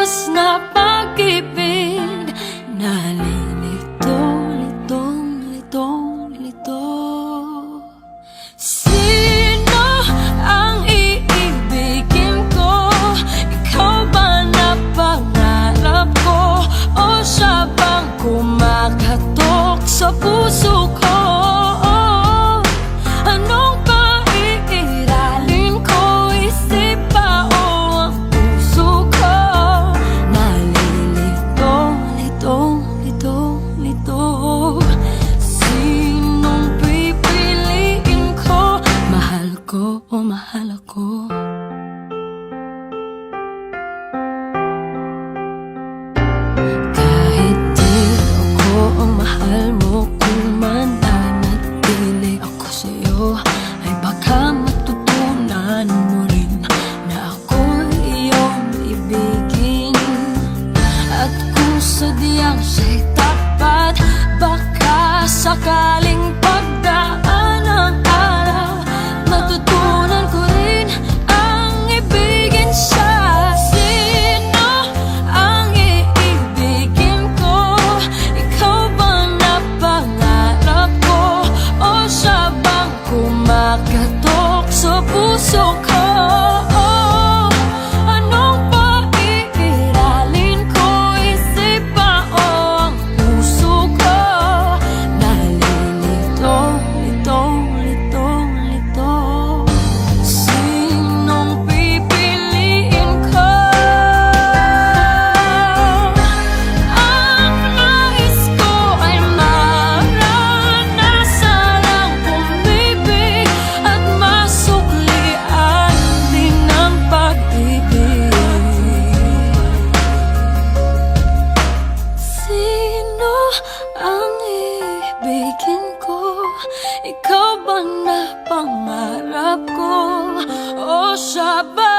wagas na pag-ibig. Nalilito, litong, litong, lito. Sino ang iibigin ko? Ikaw ba na pangarap ko? O siya bang kumakatok sa puso ko? Anong paiiralin ko? Isip ba o ang puso ko? Nalilito, litong, litong, lito. Sinong pipiliin ko? Mahal ko o mahal ako? Kahit di ako ang mahal mo, kung mananatili ako sa'yo, ay baka matutunan mo rin na ako iyong ibigin. At kung sadyang siya'y tapat, baka sakaling pagdaan ng araw, matutunan ko rin ang ibigin siya. Sino ang iibigin ko? Ikaw bang napangarap ko? O siya bang kumakatok sa puso ko? Anong paiiralin ko? Isip ba o ang puso ko? Nalilito, litong, litong, lito. Sinong pipiliin ko? Ang nais ko ay maranasan ang umibig at masuklian din ang pag-ibig. Sino ang ibigin ko? Ikaw ba na pangarap ko? O siya ba?